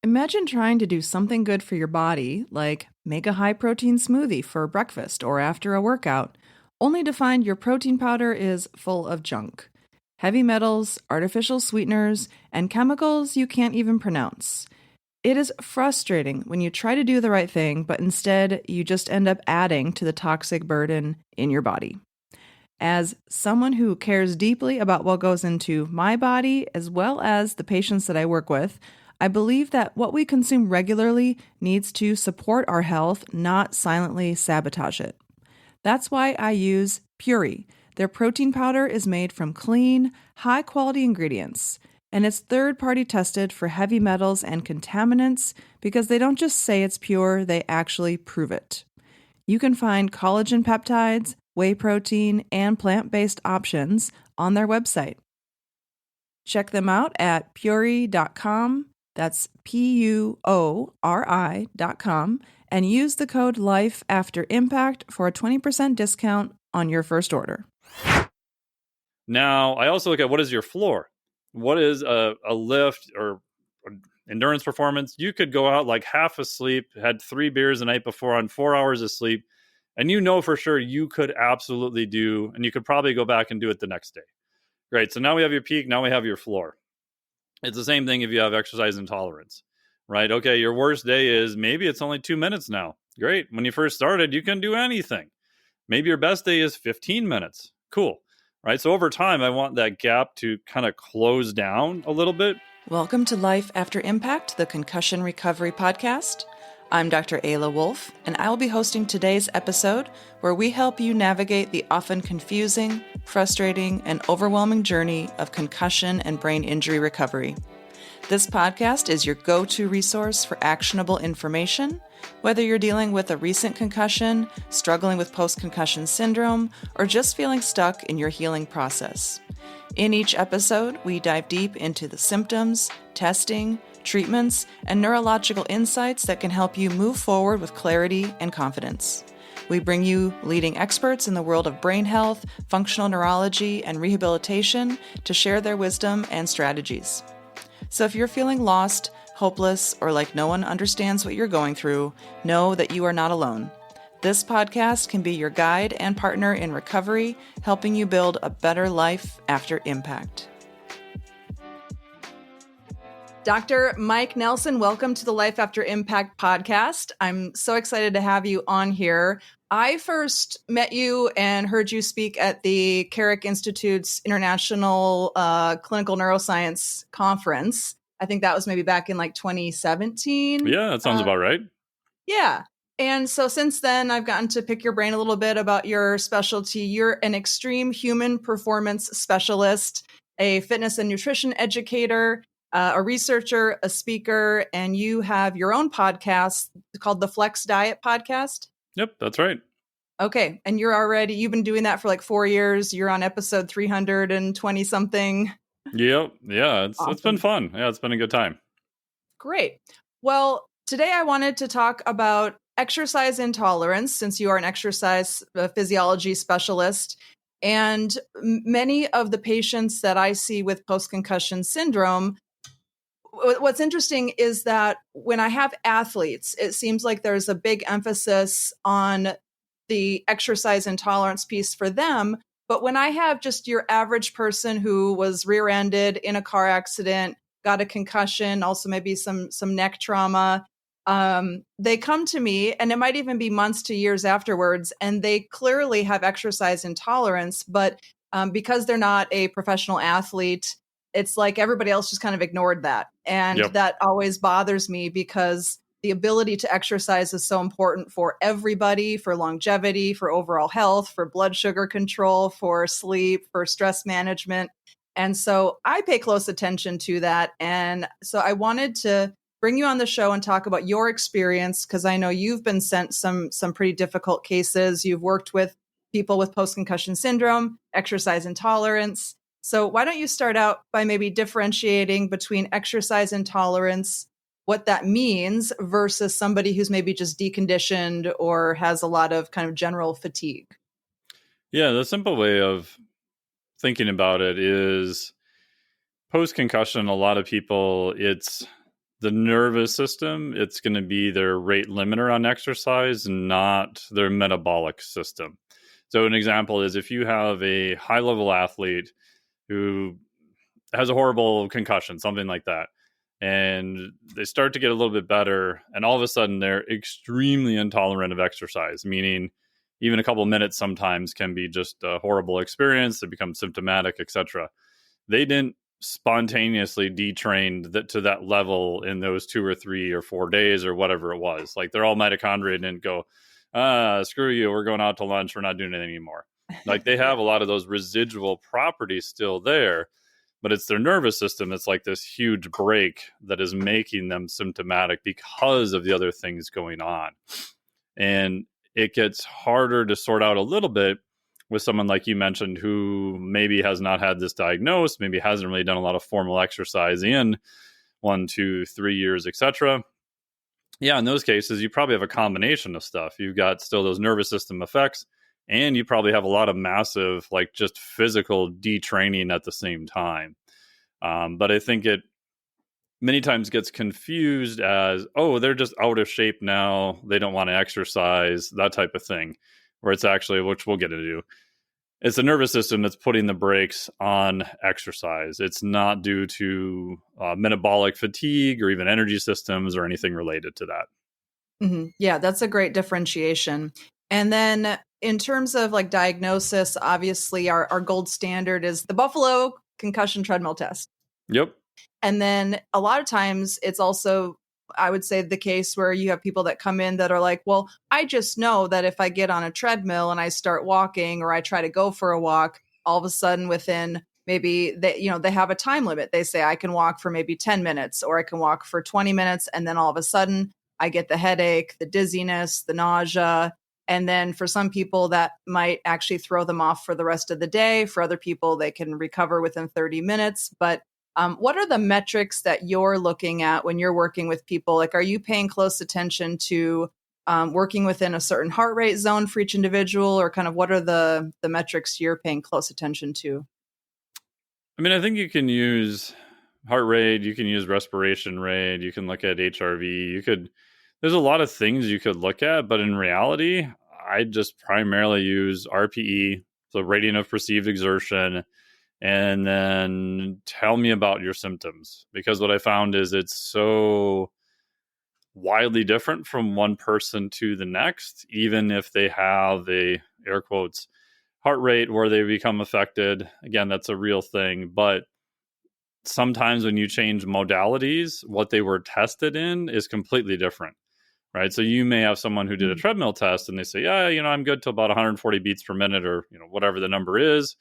Imagine trying to do something good for your body, like make a high-protein smoothie for breakfast or after a workout, only to find your protein powder is full of junk. Heavy metals, artificial sweeteners, and chemicals you can't even pronounce. It is frustrating when you try to do the right thing, but instead you just end up adding to the toxic burden in your body. As someone who cares deeply about what goes into my body, as well as the patients that I work with, I believe that what we consume regularly needs to support our health, not silently sabotage it. That's why I use Puri. Their protein powder is made from clean, high-quality ingredients, and it's third-party tested for heavy metals and contaminants because they don't just say it's pure, they actually prove it. You can find collagen peptides, whey protein, and plant-based options on their website. Check them out at puri.com, that's PUORI.com, and use the code LIFEAFTERIMPACT for a 20% discount on your first order. Now, I also look at what is your floor? What is a lift or endurance performance? You could go out like half asleep, had 3 beers the night before on 4 hours of sleep, and you know for sure you could absolutely do, and you could probably go back and do it the next day. Great. So now we have your peak. Now we have your floor. It's the same thing if you have exercise intolerance, right? Okay, your worst day is maybe it's only 2 minutes now. Great. When you first started, you can do anything. Maybe your best day is 15 minutes. Cool. Right. So over time, I want that gap to kind of close down a little bit. Welcome to Life After Impact, the Concussion Recovery Podcast. I'm Dr. Ayla Wolf, and I will be hosting today's episode where we help you navigate the often confusing, frustrating, and overwhelming journey of concussion and brain injury recovery. This podcast is your go-to resource for actionable information, whether you're dealing with a recent concussion, struggling with post-concussion syndrome, or just feeling stuck in your healing process. In each episode, we dive deep into the symptoms, testing, treatments, and neurological insights that can help you move forward with clarity and confidence. We bring you leading experts in the world of brain health, functional neurology, and rehabilitation to share their wisdom and strategies. So if you're feeling lost, hopeless, or like no one understands what you're going through, know that you are not alone. This podcast can be your guide and partner in recovery, helping you build a better life after impact. Dr. Mike Nelson, welcome to the Life After Impact podcast. I'm so excited to have you on here. I first met you and heard you speak at the Carrick Institute's International Clinical Neuroscience Conference. I think that was maybe back in like 2017. Yeah, that sounds about right. Yeah. And so since then, I've gotten to pick your brain a little bit about your specialty. You're an extreme human performance specialist, a fitness and nutrition educator, a researcher, a speaker, and you have your own podcast called the Flex Diet Podcast. Yep, that's right. Okay. And you've been doing that for like 4 years. You're on episode 320 something. Yep. Yeah, Awesome. It's been fun. Yeah, it's been a good time. Great. Well, today I wanted to talk about exercise intolerance, since you are an exercise physiology specialist. And many of the patients that I see with post-concussion syndrome, what's interesting is that when I have athletes, it seems like there's a big emphasis on the exercise intolerance piece for them. But when I have just your average person who was rear-ended in a car accident, got a concussion, also maybe some neck trauma, they come to me, and it might even be months to years afterwards, and they clearly have exercise intolerance, but because they're not a professional athlete, it's like everybody else just kind of ignored that. And that always bothers me because the ability to exercise is so important for everybody, for longevity, for overall health, for blood sugar control, for sleep, for stress management. And so I pay close attention to that. And so I wanted to bring you on the show and talk about your experience, because I know you've been sent some pretty difficult cases. You've worked with people with post-concussion syndrome, exercise intolerance. So why don't you start out by maybe differentiating between exercise intolerance, what that means, versus somebody who's maybe just deconditioned or has a lot of kind of general fatigue? Yeah, the simple way of thinking about it is post-concussion, a lot of people, it's the nervous system, it's going to be their rate limiter on exercise, not their metabolic system. So an example is if you have a high level athlete who has a horrible concussion, something like that, and they start to get a little bit better, and all of a sudden they're extremely intolerant of exercise, meaning even a couple of minutes sometimes can be just a horrible experience. They become symptomatic, etc. They didn't spontaneously detrain to that level in those 2 or 3 or 4 days or whatever it was. Like their all mitochondria didn't go, screw you, we're going out to lunch, we're not doing it anymore. Like they have Yeah. a lot of those residual properties still there, but it's their nervous system. It's like this huge break that is making them symptomatic because of the other things going on. And it gets harder to sort out a little bit with someone like you mentioned who maybe has not had this diagnosed, maybe hasn't really done a lot of formal exercise in 1, 2, 3 years, etc. Yeah, in those cases, you probably have a combination of stuff. You've got still those nervous system effects, and you probably have a lot of massive, like just physical detraining at the same time. But I think it many times gets confused as, oh, they're just out of shape now. They don't want to exercise, that type of thing, where it's actually, which we'll get into, it's the nervous system that's putting the brakes on exercise. It's not due to metabolic fatigue or even energy systems or anything related to that. Yeah, that's a great differentiation. And then in terms of like diagnosis, obviously our gold standard is the Buffalo concussion treadmill test. Yep. And then a lot of times it's also, I would say, the case where you have people that come in that are like, well, I just know that if I get on a treadmill and I start walking or I try to go for a walk, all of a sudden within maybe they have a time limit. They say I can walk for maybe 10 minutes or I can walk for 20 minutes. And then all of a sudden I get the headache, the dizziness, the nausea. And then for some people that might actually throw them off for the rest of the day. For other people, they can recover within 30 minutes. But what are the metrics that you're looking at when you're working with people? Like, are you paying close attention to working within a certain heart rate zone for each individual, or kind of what are the metrics you're paying close attention to? I mean, I think you can use heart rate, you can use respiration rate, you can look at HRV, there's a lot of things you could look at, but in reality, I just primarily use RPE, so rating of perceived exertion, and then tell me about your symptoms. Because what I found is it's so widely different from one person to the next, even if they have a air quotes heart rate where they become affected. Again, that's a real thing, but sometimes when you change modalities, what they were tested in is completely different, right? So you may have someone who did a Mhm. treadmill test and they say, yeah, I'm good to about 140 beats per minute, or whatever the number is.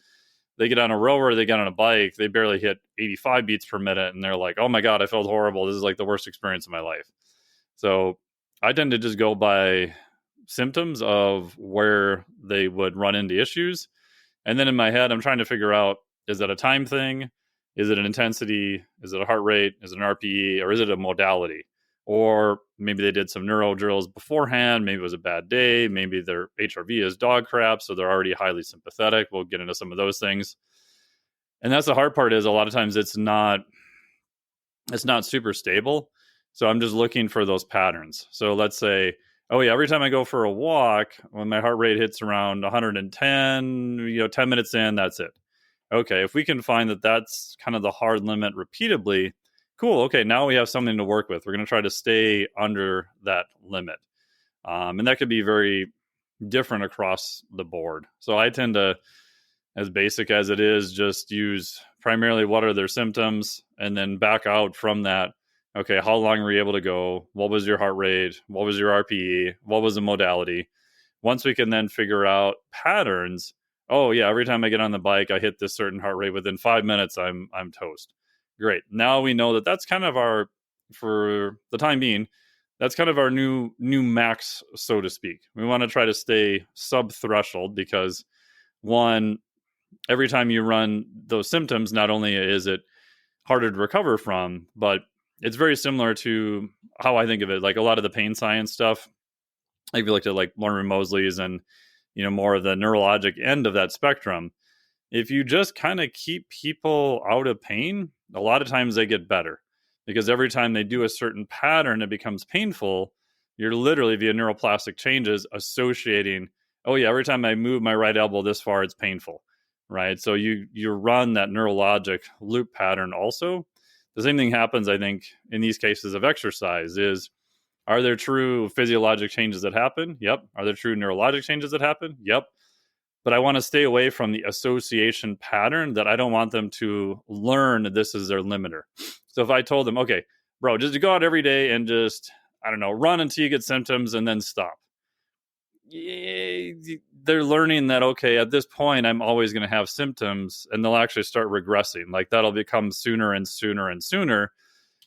They get on a rower, they get on a bike, they barely hit 85 beats per minute, and they're like, oh my god, I felt horrible, this is like the worst experience of my life. So I tend to just go by symptoms of where they would run into issues. And then in my head, I'm trying to figure out, is that a time thing? Is it an intensity? Is it a heart rate? Is it an RPE? Or is it a modality? Or maybe they did some neuro drills beforehand. Maybe it was a bad day. Maybe their HRV is dog crap, so they're already highly sympathetic. We'll get into some of those things. And that's the hard part, is a lot of times it's not super stable. So I'm just looking for those patterns. So let's say, oh yeah, every time I go for a walk, when my heart rate hits around 110, 10 minutes in, that's it. Okay, if we can find that that's kind of the hard limit repeatedly, cool. Okay, now we have something to work with. We're going to try to stay under that limit. And that could be very different across the board. So I tend to, as basic as it is, just use primarily what are their symptoms, and then back out from that. Okay, how long were you able to go? What was your heart rate? What was your RPE? What was the modality? Once we can then figure out patterns, oh yeah, every time I get on the bike, I hit this certain heart rate. Within 5 minutes, I'm toast. Great. Now we know that that's kind of our, for the time being, that's kind of our new max, so to speak. We want to try to stay sub threshold because, one, every time you run those symptoms, not only is it harder to recover from, but it's very similar to how I think of it. Like a lot of the pain science stuff, if you looked at like Lauren Mosley's and more of the neurologic end of that spectrum, if you just kind of keep people out of pain, a lot of times they get better because every time they do a certain pattern, it becomes painful. You're literally via neuroplastic changes associating, oh yeah, every time I move my right elbow this far, it's painful, right? So you run that neurologic loop pattern also. The same thing happens, I think, in these cases of exercise is, are there true physiologic changes that happen? Yep. Are there true neurologic changes that happen? Yep. But I want to stay away from the association pattern that I don't want them to learn this is their limiter. So if I told them, okay, bro, just go out every day and just, I don't know, run until you get symptoms and then stop. Yeah, they're learning that, okay, at this point, I'm always going to have symptoms, and they'll actually start regressing. Like that'll become sooner and sooner and sooner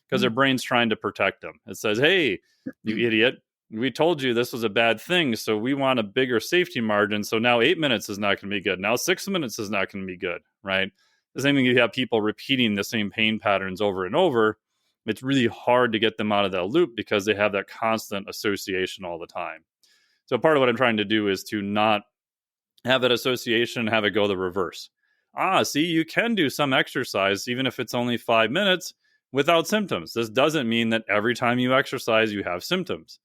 because their brain's trying to protect them. It says, hey, you idiot, we told you this was a bad thing, so we want a bigger safety margin. So now 8 minutes is not going to be good. Now 6 minutes is not going to be good, right? The same thing, you have people repeating the same pain patterns over and over. It's really hard to get them out of that loop because they have that constant association all the time. So part of what I'm trying to do is to not have that association, have it go the reverse. See, you can do some exercise, even if it's only 5 minutes, without symptoms. This doesn't mean that every time you exercise, you have symptoms.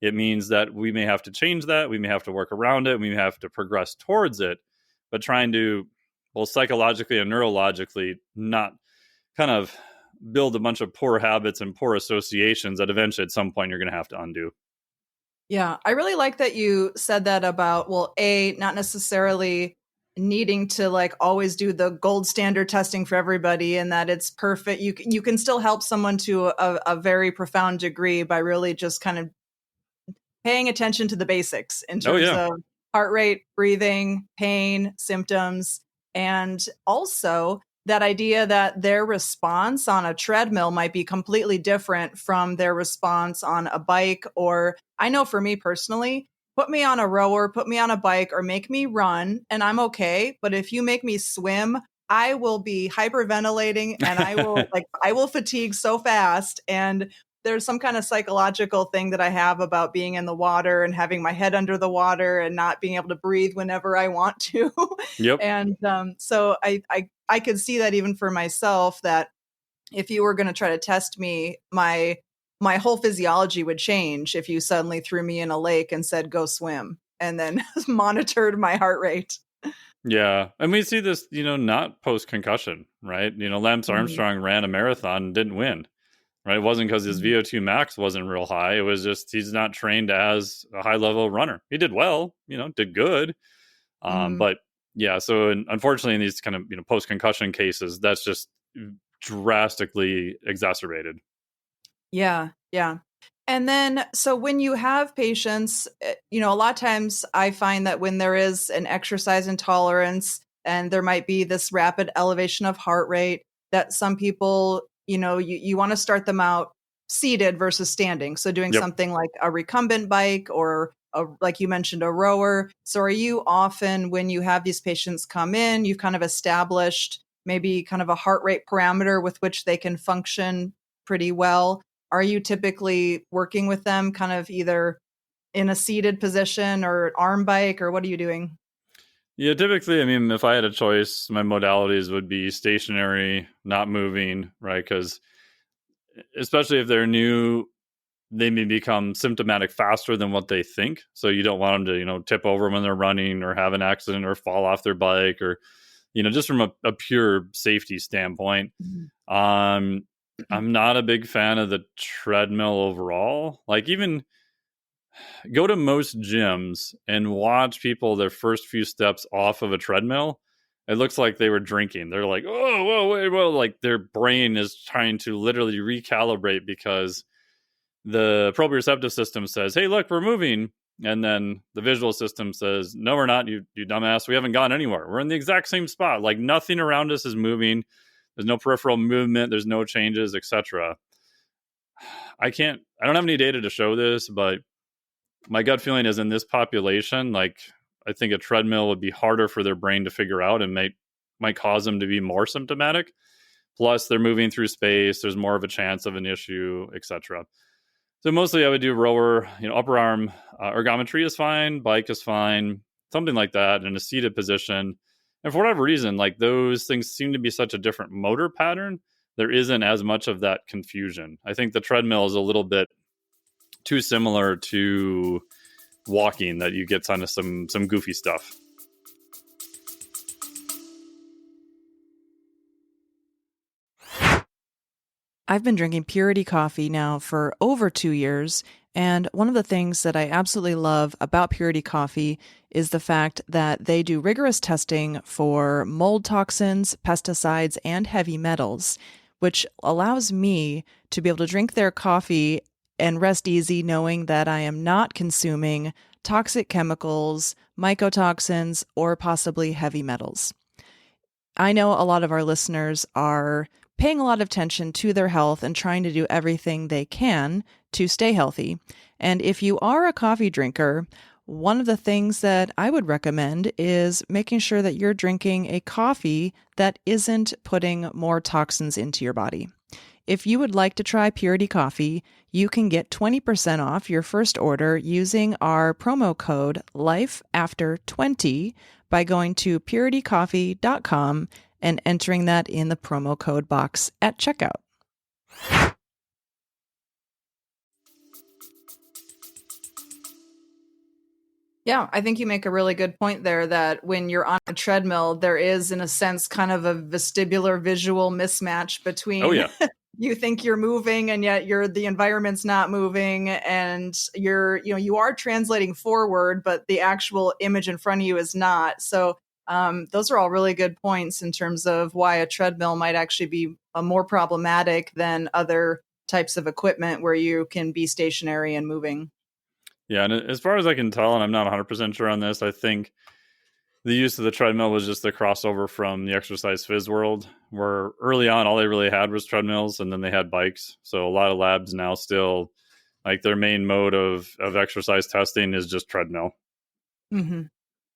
It means that we may have to change that. We may have to work around it. We may have to progress towards it, but trying to, both psychologically and neurologically, not kind of build a bunch of poor habits and poor associations that eventually at some point you're going to have to undo. Yeah, I really like that you said that about, well, not necessarily needing to like always do the gold standard testing for everybody and that it's perfect. You can still help someone to a very profound degree by really just kind of paying attention to the basics in Oh, terms yeah. of heart rate, breathing, pain, symptoms, and also that idea that their response on a treadmill might be completely different from their response on a bike. Or I know for me personally, put me on a rower, put me on a bike, or make me run, and I'm okay. But if you make me swim, I will be hyperventilating and I will fatigue so fast. And there's some kind of psychological thing that I have about being in the water and having my head under the water and not being able to breathe whenever I want to. Yep. And so I could see that even for myself, that if you were going to try to test me, my whole physiology would change if you suddenly threw me in a lake and said, go swim, and then monitored my heart rate. Yeah. And we see this, not post concussion, right? Lance Mhm. Armstrong ran a marathon and didn't win, right? It wasn't because his Mhm. VO2 max wasn't real high. It was just he's not trained as a high level runner. He did well, did good. Mhm. But yeah, so unfortunately, in these kind of, post concussion cases, that's just drastically exacerbated. Yeah, yeah. And then, so when you have patients, a lot of times I find that when there is an exercise intolerance and there might be this rapid elevation of heart rate, that some people, you want to start them out seated versus standing. So doing Yep. something like a recumbent bike or like you mentioned, a rower. So are you often, when you have these patients come in, you've kind of established maybe kind of a heart rate parameter with which they can function pretty well? Are you typically working with them kind of either in a seated position or arm bike, or what are you doing? Yeah, typically, I mean, if I had a choice, my modalities would be stationary, not moving, right? Because especially if they're new, they may become symptomatic faster than what they think. So you don't want them to, tip over when they're running or have an accident or fall off their bike or, just from a pure safety standpoint. Mhm. Um, I'm not a big fan of the treadmill overall. Like, even go to most gyms and watch people their first few steps off of a treadmill. It looks like they were drinking. They're like, oh, whoa, wait, whoa. Like their brain is trying to literally recalibrate because the proprioceptive system says, hey, look, we're moving. And then the visual system says, no, we're not, you dumbass. We haven't gone anywhere. We're in the exact same spot. Like nothing around us is moving. There's no peripheral movement. There's no changes, etc. I don't have any data to show this, but my gut feeling is in this population, like I think a treadmill would be harder for their brain to figure out and might cause them to be more symptomatic. Plus, they're moving through space. There's more of a chance of an issue, etc. So mostly, I would do rower, upper arm ergometry is fine, bike is fine, something like that in a seated position. And for whatever reason, like those things seem to be such a different motor pattern there isn't as much of that confusion. I think the treadmill is a little bit too similar to walking, that you get onto some goofy stuff. I've been drinking Purity coffee now for over 2 years. And one of the things that I absolutely love about Purity coffee is the fact that they do rigorous testing for mold toxins, pesticides, and heavy metals, which allows me to be able to drink their coffee and rest easy knowing that I am not consuming toxic chemicals, mycotoxins, or possibly heavy metals. I know a lot of our listeners are paying a lot of attention to their health and trying to do everything they can to stay healthy. And if you are a coffee drinker, one of the things that I would recommend is making sure that you're drinking a coffee that isn't putting more toxins into your body. If you would like to try Purity Coffee, you can get 20% off your first order using our promo code LIFEAFTER20 by going to puritycoffee.com and entering that in the promo code box at checkout. Yeah, I think you make a really good point there that when you're on a treadmill, there is, in a sense, kind of a vestibular visual mismatch between Oh yeah. you think you're moving and yet the environment's not moving, and you are translating forward, but the actual image in front of you is not. So those are all really good points in terms of why a treadmill might actually be more problematic than other types of equipment where you can be stationary and moving. Yeah, and as far as I can tell, and I'm not 100% sure on this, I think the use of the treadmill was just the crossover from the exercise phys world, where early on all they really had was treadmills, and then they had bikes. So a lot of labs now still, like, their main mode of exercise testing is just treadmill. Mm-hmm.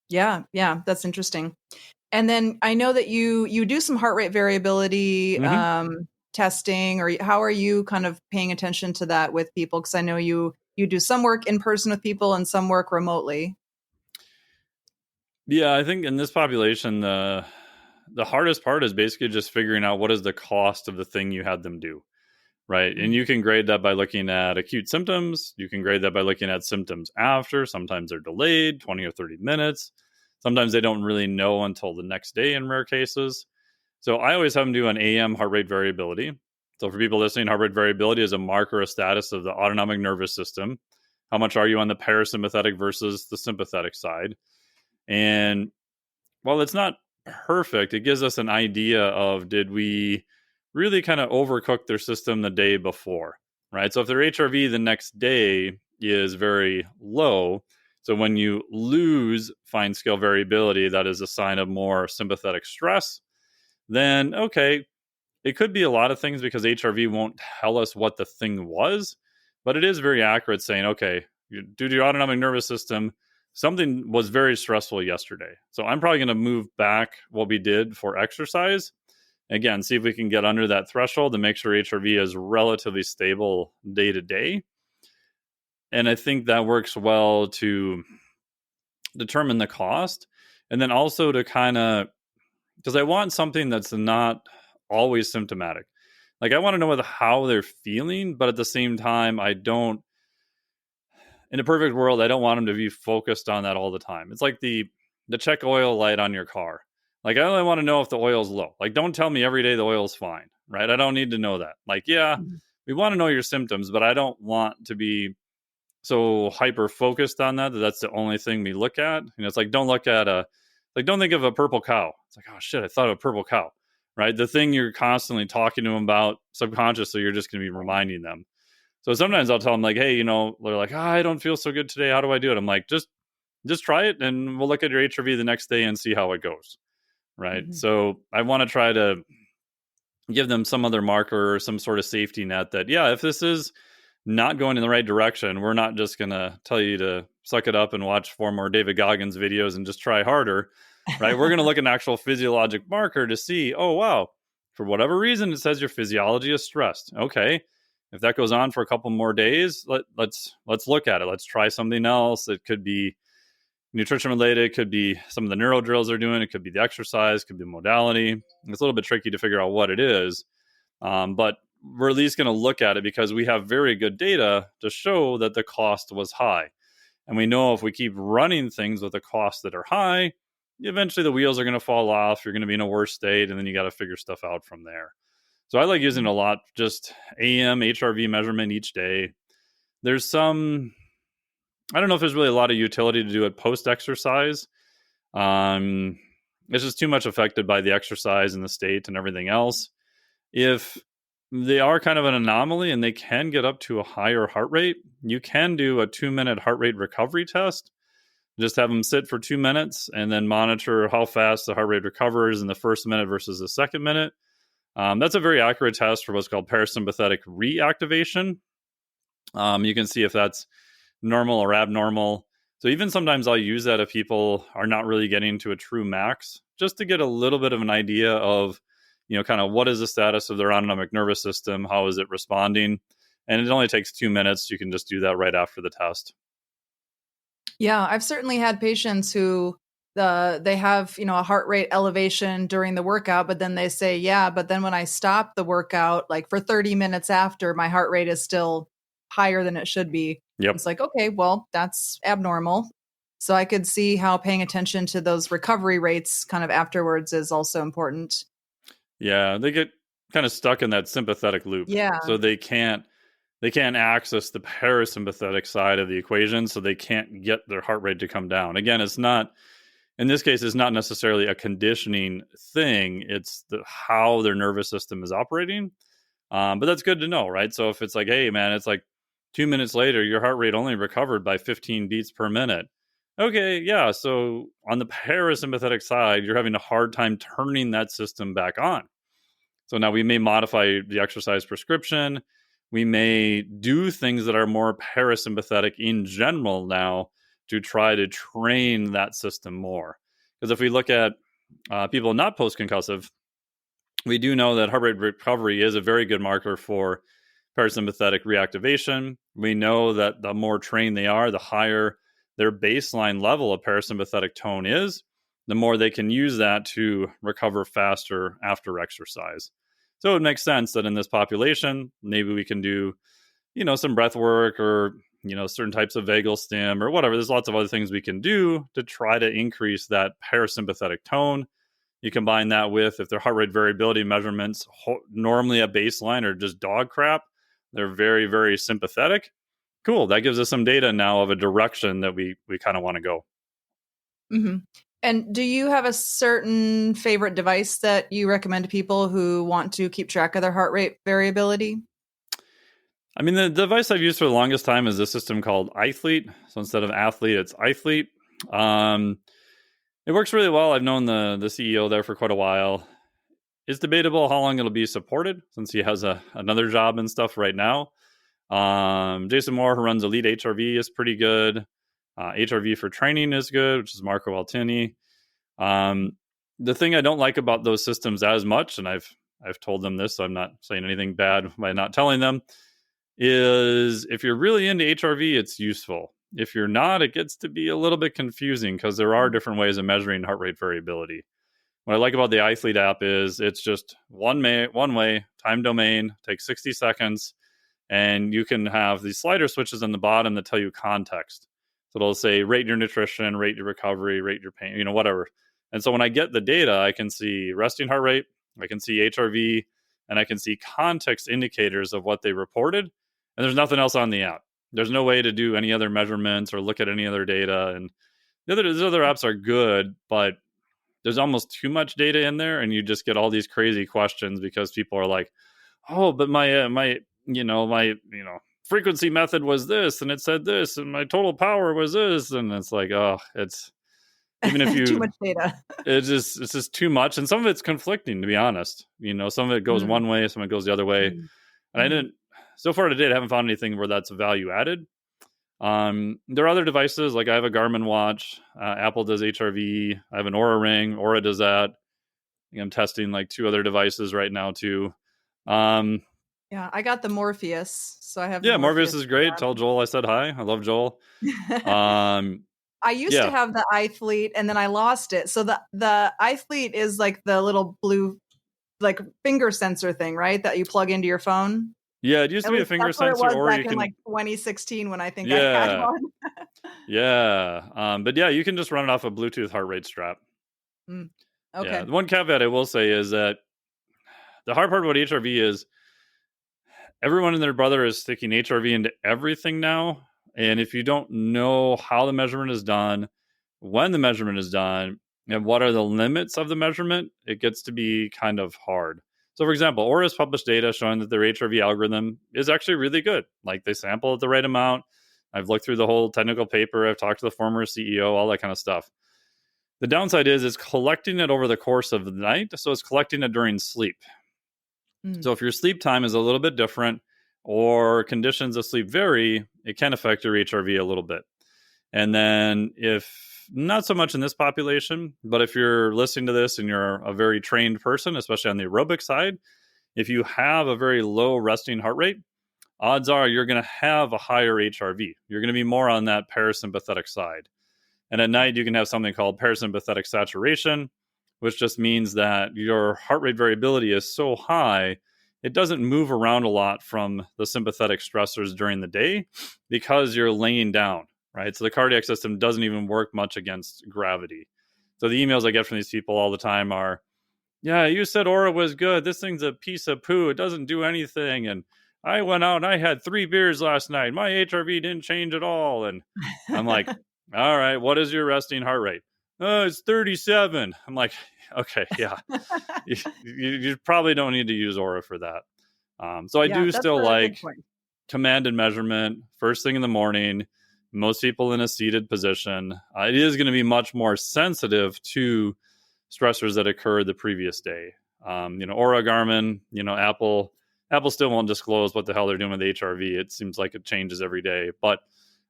Yeah, that's interesting. And then I know that you do some heart rate variability Mm-hmm. testing, or how are you kind of paying attention to that with people? Because I know you do some work in person with people and some work remotely. Yeah, I think in this population, the hardest part is basically just figuring out what is the cost of the thing you had them do, right? And Mm-hmm. you can grade that by looking at acute symptoms. You can grade that by looking at symptoms after. Sometimes they're delayed 20 or 30 minutes. Sometimes they don't really know until the next day in rare cases. So I always have them do an AM heart rate variability. So for people listening, heart rate variability is a marker of status of the autonomic nervous system. How much are you on the parasympathetic versus the sympathetic side? And while it's not perfect, it gives us an idea of, did we really kind of overcook their system the day before, right? So if their HRV the next day is very low, so when you lose fine scale variability, that is a sign of more sympathetic stress, then okay, it could be a lot of things because HRV won't tell us what the thing was, but it is very accurate saying, okay, due to your autonomic nervous system, something was very stressful yesterday. So I'm probably going to move back what we did for exercise. Again, see if we can get under that threshold and make sure HRV is relatively stable day to day. And I think that works well to determine the cost. And then also to kind of, because I want something that's not always symptomatic. Like, I want to know how they're feeling, but at the same time, I don't, in a perfect world, I don't want them to be focused on that all the time. It's like the check oil light on your car. Like, I only want to know if the oil's low. Like, don't tell me every day the oil's fine, right? I don't need to know that. Like, yeah, Mm-hmm. we want to know your symptoms, but I don't want to be so hyper focused on that that's the only thing we look at. It's like, don't look at don't think of a purple cow. It's like, oh shit, I thought of a purple cow, right? The thing you're constantly talking to them about subconsciously, you're just going to be reminding them. So sometimes I'll tell them, like, hey, they're like, I don't feel so good today. How do I do it? I'm like, just try it, and we'll look at your HRV the next day and see how it goes, right? Mm-hmm. So I want to try to give them some other marker or some sort of safety net that, yeah, if this is not going in the right direction, we're not just going to tell you to suck it up and watch 4 more David Goggins videos and just try harder, right? We're going to look at an actual physiologic marker to see, oh, wow, for whatever reason, it says your physiology is stressed. Okay. If that goes on for a couple more days, let's look at it. Let's try something else. It could be nutrition related. It could be some of the neuro drills they're doing. It could be the exercise, could be modality. It's a little bit tricky to figure out what it is. But we're at least going to look at it because we have very good data to show that the cost was high. And we know if we keep running things with the costs that are high, eventually the wheels are going to fall off. You're going to be in a worse state, and then you got to figure stuff out from there. So I like using it a lot, just AM HRV measurement each day. There's some, I don't know if there's really a lot of utility to do it post exercise. It's just too much affected by the exercise and the state and everything else. If they are kind of an anomaly and they can get up to a higher heart rate, you can do a 2-minute heart rate recovery test. Just have them sit for 2 minutes and then monitor how fast the heart rate recovers in the first minute versus the second minute. That's a very accurate test for what's called parasympathetic reactivation. You can see if that's normal or abnormal. So even sometimes I'll use that if people are not really getting to a true max, just to get a little bit of an idea of, kind of what is the status of their autonomic nervous system? How is it responding? And it only takes 2 minutes. You can just do that right after the test. Yeah, I've certainly had patients who they have, a heart rate elevation during the workout, but then they say, yeah, but then when I stop the workout, like for 30 minutes after, my heart rate is still higher than it should be. Yep. It's like, okay, well, that's abnormal. So I could see how paying attention to those recovery rates kind of afterwards is also important. Yeah, they get kind of stuck in that sympathetic loop. Yeah. So they can't access the parasympathetic side of the equation, so they can't get their heart rate to come down. Again, it's not, in this case, it's not necessarily a conditioning thing. It's how their nervous system is operating. But that's good to know, right? So if it's like, hey, man, it's like 2 minutes later, your heart rate only recovered by 15 beats per minute. Okay, yeah. So on the parasympathetic side, you're having a hard time turning that system back on. So now we may modify the exercise prescription. We may do things that are more parasympathetic in general now to try to train that system more. Because if we look at people not post-concussive, we do know that heart rate recovery is a very good marker for parasympathetic reactivation. We know that the more trained they are, the higher their baseline level of parasympathetic tone is, the more they can use that to recover faster after exercise. So it makes sense that in this population, maybe we can do, some breath work or, certain types of vagal stim or whatever. There's lots of other things we can do to try to increase that parasympathetic tone. You combine that with, if their heart rate variability measurements normally at baseline are just dog crap, they're very, very sympathetic. Cool. That gives us some data now of a direction that we kind of want to go. Mm-hmm. And do you have a certain favorite device that you recommend to people who want to keep track of their heart rate variability? I mean, the device I've used for the longest time is a system called iThlete. So instead of athlete, it's iThlete. It works really well. I've known the CEO there for quite a while. It's debatable how long it'll be supported since he has another job and stuff right now. Jason Moore, who runs Elite HRV, is pretty good. HRV for training is good, which is Marco Altini. The thing I don't like about those systems as much, and I've told them this, so I'm not saying anything bad by not telling them, is if you're really into HRV, it's useful. If you're not, it gets to be a little bit confusing because there are different ways of measuring heart rate variability. What I like about the iThlete app is it's just one way, time domain, takes 60 seconds, and you can have these slider switches on the bottom that tell you context. So it'll say rate your nutrition, rate your recovery, rate your pain, whatever. And so when I get the data, I can see resting heart rate, I can see HRV, and I can see context indicators of what they reported. And there's nothing else on the app. There's no way to do any other measurements or look at any other data. And the other apps are good, but there's almost too much data in there, and you just get all these crazy questions because people are like, "Oh, but my frequency method was this, and it said this, and my total power was this," and it's like, oh, it's even if you too much data. it's just too much, and some of it's conflicting, to be honest. Some of it goes one way, some of it goes the other way, and I didn't. So far today, I haven't found anything where that's value added. There are other devices, like I have a Garmin watch, Apple does HRV, I have an Aura ring, Aura does that. I'm testing like 2 other devices right now too. Yeah, I got the Morpheus, so I have. Yeah, Morpheus is great. Tell Joel I said hi. I love Joel. I used to have the iThlete, and then I lost it. So the iThlete is like the little blue like finger sensor thing, right? That you plug into your phone. Yeah, it used to At be a least finger that's what it sensor, was or back you in can, like 2016 when I think I had yeah, one. yeah. But yeah, you can just run it off a Bluetooth heart rate strap. Mm. Yeah. Okay. The one caveat I will say is that the hard part about HRV is everyone and their brother is sticking HRV into everything now. And if you don't know how the measurement is done, when the measurement is done, and what are the limits of the measurement, it gets to be kind of hard. So, for example, Aura's published data showing that their HRV algorithm is actually really good. Like they sample at the right amount. I've looked through the whole technical paper. I've talked to the former CEO, all that kind of stuff. The downside is it's collecting it over the course of the night. So it's collecting it during sleep. Mm. So if your sleep time is a little bit different or conditions of sleep vary, it can affect your HRV a little bit. And then if not so much in this population, but if you're listening to this and you're a very trained person, especially on the aerobic side, if you have a very low resting heart rate, odds are you're going to have a higher HRV. You're going to be more on that parasympathetic side. And at night, you can have something called parasympathetic saturation, which just means that your heart rate variability is so high, it doesn't move around a lot from the sympathetic stressors during the day because you're laying down, right? So the cardiac system doesn't even work much against gravity. So the emails I get from these people all the time are, yeah, you said Aura was good. This thing's a piece of poo. It doesn't do anything. And I went out and I had 3 beers last night. My HRV didn't change at all. And I'm like, all right, what is your resting heart rate? Oh, it's 37. I'm like, okay, yeah, you probably don't need to use Aura for that. So I Yeah, do that's still a good like point. command and measurement first thing in the morning. Most people in a seated position. It is going to be much more sensitive to stressors that occurred the previous day. Aura, Garmin, Apple still won't disclose what the hell they're doing with HRV. It seems like it changes every day, but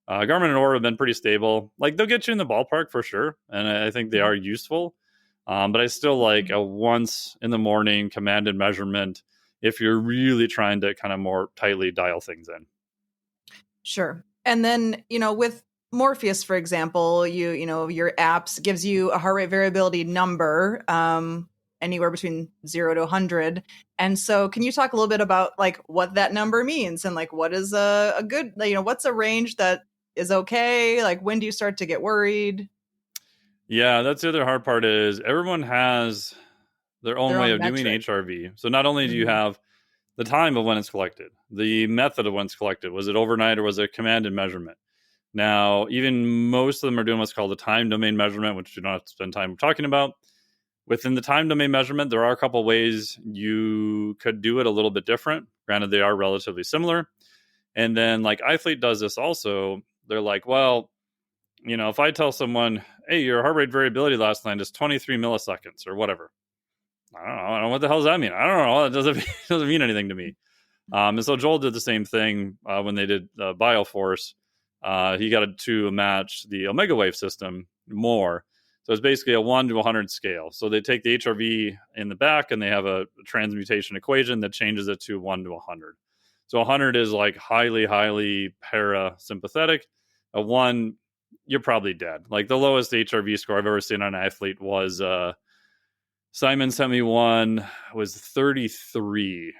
Garmin and Aura have been pretty stable. Like they'll get you in the ballpark for sure, and I think they are useful. But I still like a once in the morning command and measurement if you're really trying to kind of more tightly dial things in. Sure. And then, with Morpheus, for example, your apps gives you a heart rate variability number, anywhere between 0 to 100. And so can you talk a little bit about like what that number means and like what is a good, what's a range that is okay? Like when do you start to get worried? Yeah, that's the other hard part is everyone has their own Their way own of doing metric. HRV. So not only do you Mhm. have the time of when it's collected, the method of when it's collected, was it overnight or was it command and measurement? Now, even most of them are doing what's called a time domain measurement, which you don't have to spend time talking about. Within the time domain measurement, there are a couple ways you could do it a little bit different. Granted, they are relatively similar. And then, like iFleet does this also. They're like, well, if I tell someone, hey, your heart rate variability last night is 23 milliseconds or whatever, I don't know what the hell does that mean? I don't know. It doesn't mean anything to me. And so Joel did the same thing when they did Bioforce. He got it to match the Omega Wave system more. So it's basically a 1 to 100 scale. So they take the HRV in the back and they have a transmutation equation that changes it to 1 to 100. So 100 is like highly, highly parasympathetic. A 1, you're probably dead. Like the lowest HRV score I've ever seen on an athlete was Simon sent me one, was 33.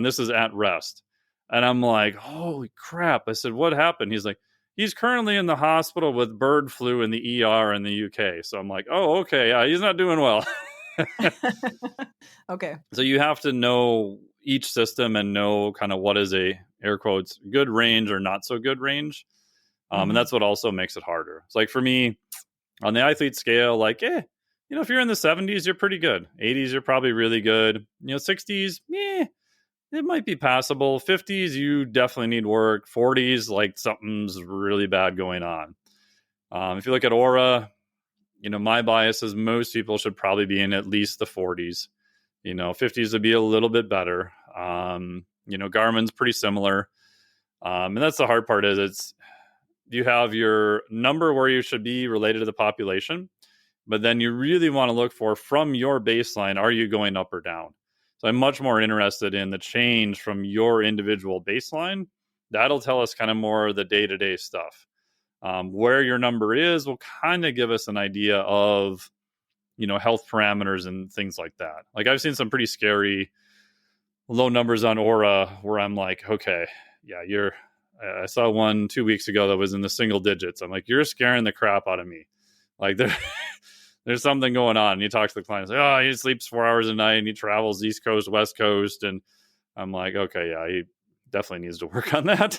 This is at rest. And I'm like, holy crap. I said, what happened? He's like, he's currently in the hospital with bird flu in the ER in the UK. So I'm like, oh, okay. Yeah, he's not doing well. Okay. So you have to know each system and know kind of what is a air quotes good range or not so good range. And Mhm. that's what also makes it harder. It's like for me on the athlete scale, like, if you're in the 70s, you're pretty good. 80s, you're probably really good. 60s, it might be passable. 50s, you definitely need work. 40s, like something's really bad going on. If you look at Aura, my bias is most people should probably be in at least the 40s. 50s would be a little bit better. Garmin's pretty similar. And that's the hard part is you have your number where you should be related to the population, but then you really want to look for from your baseline, are you going up or down? So I'm much more interested in the change from your individual baseline. That'll tell us kind of more of the day-to-day stuff. Where your number is will kind of give us an idea of, health parameters and things like that. Like I've seen some pretty scary low numbers on Aura where I'm like, okay, yeah, I saw one 2 weeks ago that was in the single digits. I'm like, you're scaring the crap out of me. Like there's something going on. And you talk to the client, like, oh, he sleeps 4 hours a night and he travels East Coast, West Coast. And I'm like, okay, yeah, he definitely needs to work on that.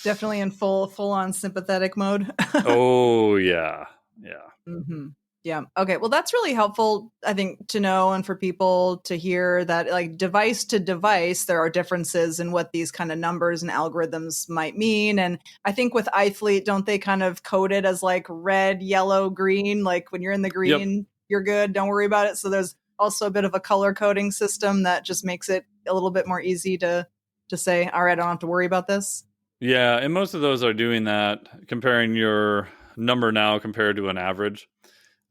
Definitely in full on sympathetic mode. Oh, yeah. Yeah. Mm-hmm. Yeah. Okay. Well, that's really helpful, I think, to know and for people to hear that, like, device to device, there are differences in what these kind of numbers and algorithms might mean. And I think with iFleet, don't they kind of code it as like red, yellow, green? Like when you're in the Yep. green, you're good. Don't worry about it. So there's also a bit of a color coding system that just makes it a little bit more easy to say, all right, I don't have to worry about this. Yeah. And most of those are doing that, comparing your number now compared to an average.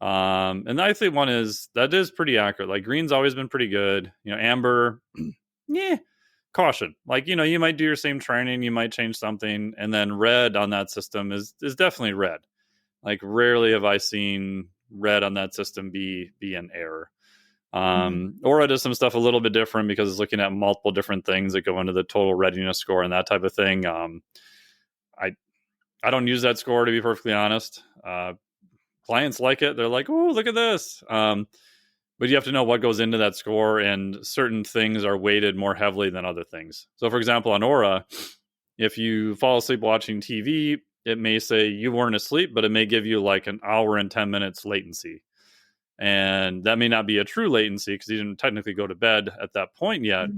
And the athlete one is pretty accurate. Like green's always been pretty good. Amber, yeah, caution. Like, you might do your same training, you might change something, and then red on that system is definitely red. Like rarely have I seen red on that system be an error. Aura does some stuff a little bit different because it's looking at multiple different things that go into the total readiness score and that type of thing. I don't use that score, to be perfectly honest. Clients like it. They're like, oh, look at this. But you have to know what goes into that score, and certain things are weighted more heavily than other things. So, for example, on Aura, if you fall asleep watching TV, it may say you weren't asleep, but it may give you like an hour and 10 minutes latency. And that may not be a true latency because you didn't technically go to bed at that point yet,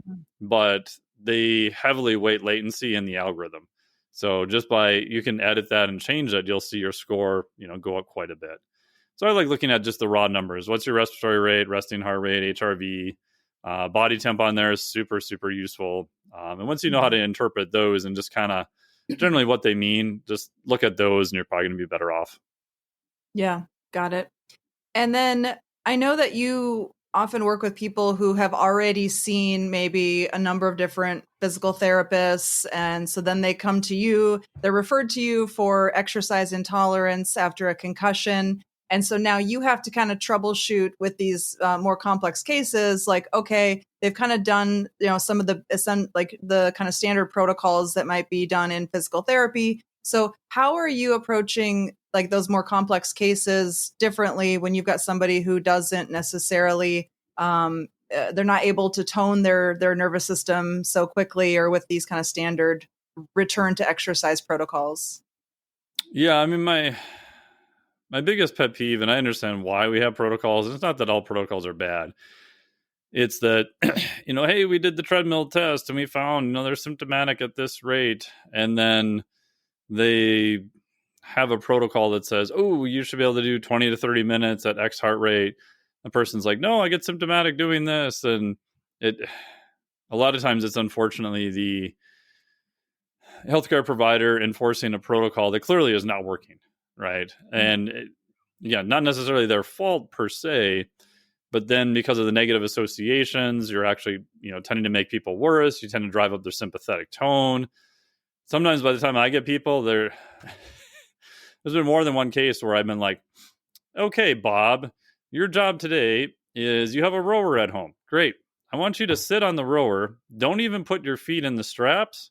but they heavily weight latency in the algorithm. So you can edit that and change it, you'll see your score, go up quite a bit. So I like looking at just the raw numbers. What's your respiratory rate, resting heart rate, HRV, body temp on there is super, super useful. And once you know how to interpret those and just kind of generally what they mean, just look at those and you're probably going to be better off. Yeah, got it. And then I know that you often work with people who have already seen maybe a number of different physical therapists. And so then they come to you, they're referred to you for exercise intolerance after a concussion. And so now you have to kind of troubleshoot with these more complex cases. Like, okay, they've kind of done, some of the kind of standard protocols that might be done in physical therapy. So how are you approaching like those more complex cases differently when you've got somebody who doesn't necessarily, they're not able to tone their nervous system so quickly, or with these kind of standard return to exercise protocols? Yeah, I mean, my biggest pet peeve, and I understand why we have protocols. It's not that all protocols are bad. It's that, hey, we did the treadmill test and we found, they're symptomatic at this rate. And then they have a protocol that says, oh, you should be able to do 20 to 30 minutes at X heart rate. The person's like, no, I get symptomatic doing this. And a lot of times it's unfortunately the healthcare provider enforcing a protocol that clearly is not working. Right. And not necessarily their fault per se, but then because of the negative associations, you're actually, tending to make people worse. You tend to drive up their sympathetic tone. Sometimes by the time I get people, there's been more than one case where I've been like, okay, Bob, your job today is you have a rower at home. Great. I want you to sit on the rower. Don't even put your feet in the straps.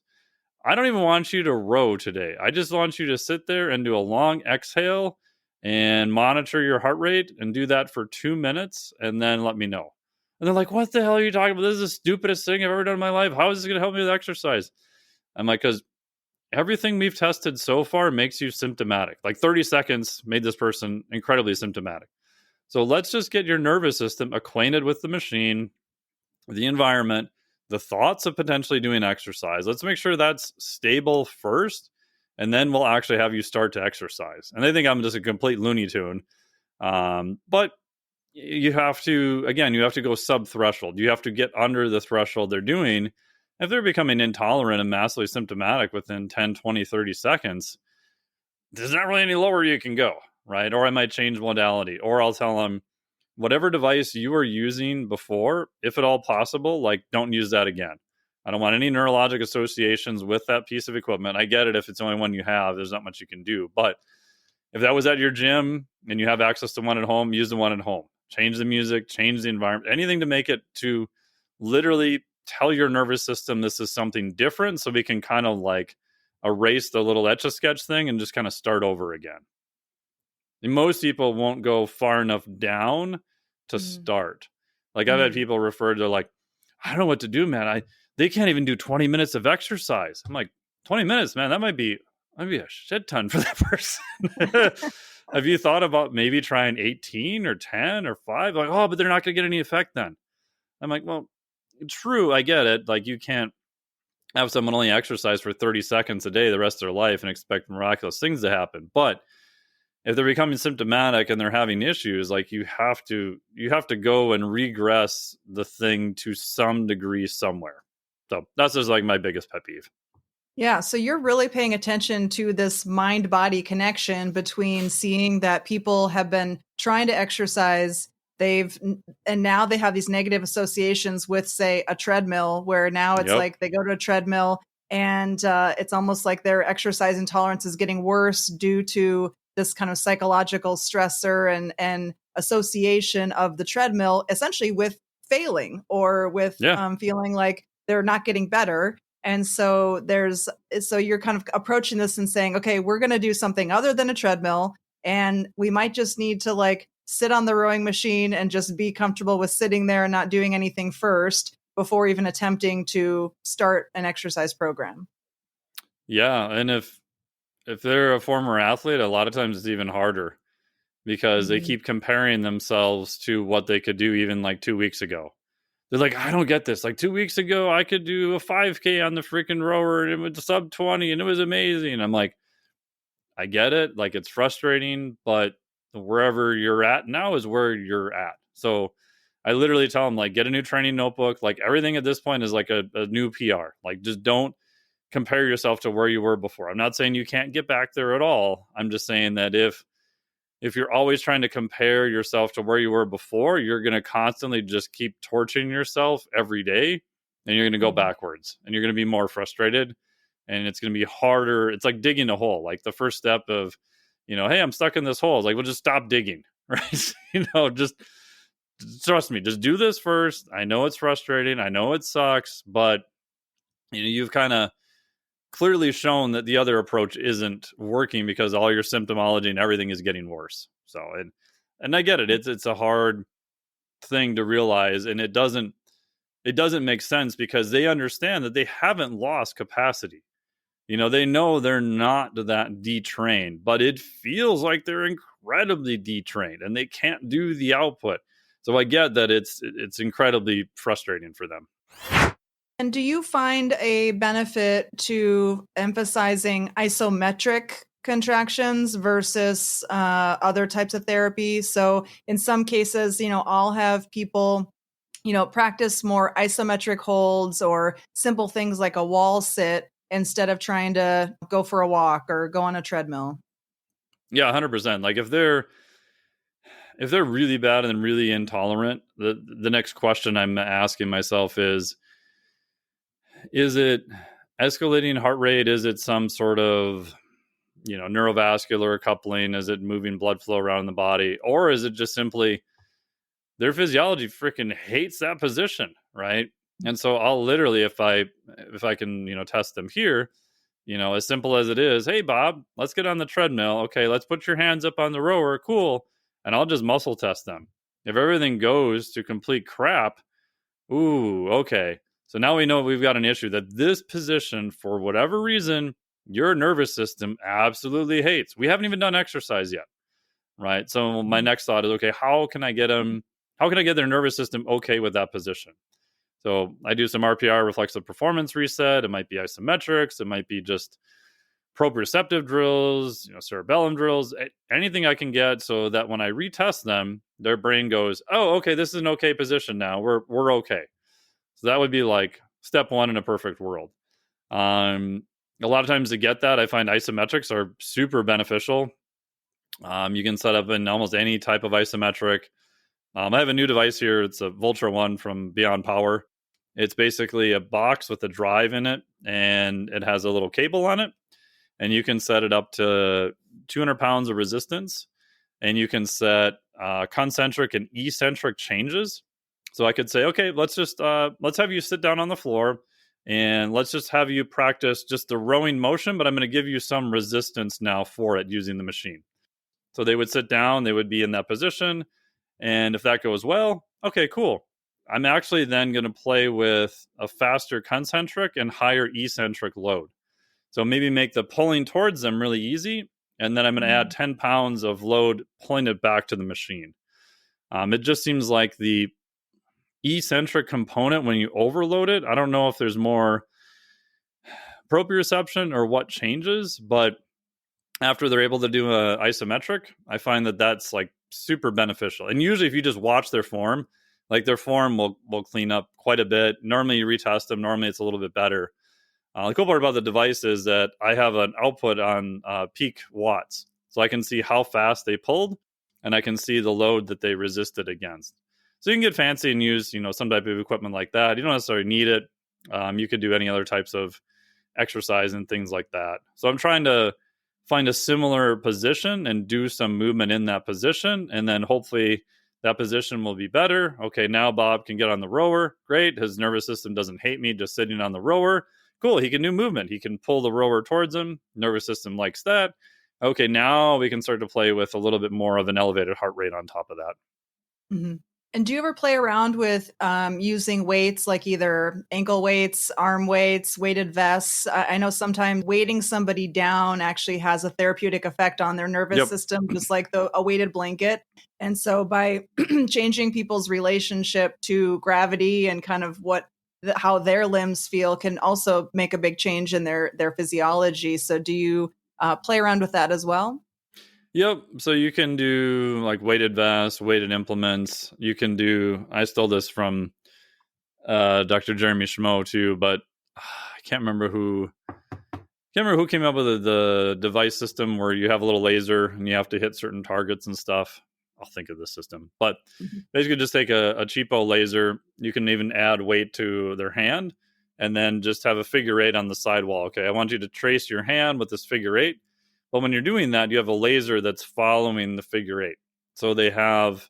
I don't even want you to row today. I just want you to sit there and do a long exhale and monitor your heart rate and do that for 2 minutes and then let me know. And they're like, what the hell are you talking about? This is the stupidest thing I've ever done in my life. How is this going to help me with exercise? I'm like, because everything we've tested so far makes you symptomatic. Like 30 seconds made this person incredibly symptomatic. So let's just get your nervous system acquainted with the machine, the environment, the thoughts of potentially doing exercise. Let's make sure that's stable first, and then we'll actually have you start to exercise. And they think I'm just a complete Looney Tune. But you have to go sub-threshold. You have to get under the threshold they're doing. If they're becoming intolerant and massively symptomatic within 10, 20, 30 seconds, there's not really any lower you can go, right? Or I might change modality, or I'll tell them, whatever device you were using before, if at all possible, like don't use that again. I don't want any neurologic associations with that piece of equipment. I get it if it's the only one you have, there's not much you can do. But If that was at your gym and you have access to one at home, use the one at home. Change the music, change the environment, anything to make it to literally tell your nervous system this is something different, so we can kind of like erase the little etch-a-sketch thing and just kind of start over again. And most people won't go far enough down to Mm. start. Like I've had Mm. people refer to like, I don't know what to do, man. They can't even do 20 minutes of exercise. I'm like, 20 minutes, man, that might be a shit ton for that person. Have you thought about maybe trying 18 or 10 or 5? Like, oh, but they're not going to get any effect then. I'm like, well, true, I get it. Like, you can't have someone only exercise for 30 seconds a day the rest of their life and expect miraculous things to happen. But if they're becoming symptomatic and they're having issues, like you have to go and regress the thing to some degree somewhere. So that's just like my biggest pet peeve. Yeah, so you're really paying attention to this mind-body connection between seeing that people have been trying to exercise, and now they have these negative associations with, say, a treadmill, where now it's Yep. like they go to a treadmill and it's almost like their exercise intolerance is getting worse due to this kind of psychological stressor and association of the treadmill essentially with failing or with Yeah. feeling like they're not getting better. And so you're kind of approaching this and saying, okay, we're going to do something other than a treadmill. And we might just need to like sit on the rowing machine and just be comfortable with sitting there and not doing anything first before even attempting to start an exercise program. Yeah. And if they're a former athlete, a lot of times it's even harder because they Mhm. keep comparing themselves to what they could do even like 2 weeks ago. They're like, I don't get this. Like 2 weeks ago, I could do a 5K on the freaking rower and it was sub 20 and it was amazing. I'm like, I get it. Like, it's frustrating, but wherever you're at now is where you're at. So I literally tell them, like, get a new training notebook. Like, everything at this point is like a new PR. Like, just don't compare yourself to where you were before. I'm not saying you can't get back there at all. I'm just saying that if you're always trying to compare yourself to where you were before, you're going to constantly just keep torturing yourself every day, and you're going to go Mhm. backwards, and you're going to be more frustrated, and it's going to be harder. It's like digging a hole. Like the first step of, hey, I'm stuck in this hole. It's like, well, just stop digging, right? Just trust me. Just do this first. I know it's frustrating. I know it sucks, but you've kind of clearly shown that the other approach isn't working because all your symptomology and everything is getting worse. So, and I get it. It's a hard thing to realize, and it doesn't make sense because they understand that they haven't lost capacity. They know they're not that detrained, but it feels like they're incredibly detrained and they can't do the output. So I get that it's incredibly frustrating for them. And do you find a benefit to emphasizing isometric contractions versus other types of therapy? So in some cases, I'll have people, practice more isometric holds or simple things like a wall sit instead of trying to go for a walk or go on a treadmill. Yeah, 100%. Like if they're really bad and really intolerant, the next question I'm asking myself is it escalating heart rate? Is it some sort of, neurovascular coupling? Is it moving blood flow around the body? Or is it just simply their physiology freaking hates that position, right? And so I'll literally, if I can, test them here, as simple as it is, hey Bob, let's get on the treadmill. Okay, let's put your hands up on the rower. Cool. And I'll just muscle test them. If everything goes to complete crap, ooh, okay. So now we know we've got an issue that this position, for whatever reason, your nervous system absolutely hates. We haven't even done exercise yet, right? So my next thought is, okay, how can I get their nervous system okay with that position? So I do some RPR, reflexive performance reset. It might be isometrics. It might be just proprioceptive drills, cerebellum drills, anything I can get so that when I retest them, their brain goes, oh, okay, this is an okay position now. We're okay. So that would be like step one in a perfect world. A lot of times to get that, I find isometrics are super beneficial. You can set up in almost any type of isometric. I have a new device here. It's a Voltra One from Beyond Power. It's basically a box with a drive in it, and it has a little cable on it. and you can set it up to 200 pounds of resistance, and you can set concentric and eccentric changes. So I could say, okay, let's have you sit down on the floor, and let's just have you practice just the rowing motion, but I'm going to give you some resistance now for it using the machine. So they would sit down, they would be in that position, and if that goes well, okay, cool. I'm actually then going to play with a faster concentric and higher eccentric load. So maybe make the pulling towards them really easy, and then I'm going to add 10 pounds of load, pulling it back to the machine. It just seems like the eccentric component, when you overload it, I don't know if there's more proprioception or what changes, but after they're able to do a isometric, I find that that's like super beneficial. And usually if you just watch their form, like their form will clean up quite a bit. Normally you retest them, normally it's a little bit better. The cool part about the device is that I have an output on peak watts. So I can see how fast they pulled, and I can see the load that they resisted against. So you can get fancy and use, some type of equipment like that. You don't necessarily need it. You could do any other types of exercise and things like that. So I'm trying to find a similar position and do some movement in that position, and then hopefully that position will be better. Okay, now Bob can get on the rower. Great. His nervous system doesn't hate me just sitting on the rower. Cool. He can do movement. He can pull the rower towards him. Nervous system likes that. Okay, now we can start to play with a little bit more of an elevated heart rate on top of that. Mm-hmm. And do you ever play around with using weights, like either ankle weights, arm weights, weighted vests? I know sometimes weighting somebody down actually has a therapeutic effect on their nervous system, just like a weighted blanket. And so by changing people's relationship to gravity and kind of how their limbs feel can also make a big change in their physiology. So do you play around with that as well? Yep. So you can do like weighted vests, weighted implements. You can do, I stole this from Dr. Jeremy Schmo too, but I can't remember who came up with the device system where you have a little laser and you have to hit certain targets and stuff. I'll think of this system, but basically just take a cheapo laser. You can even add weight to their hand and then just have a figure eight on the sidewall. Okay, I want you to trace your hand with this figure eight. But when you're doing that, you have a laser that's following the figure eight. So they have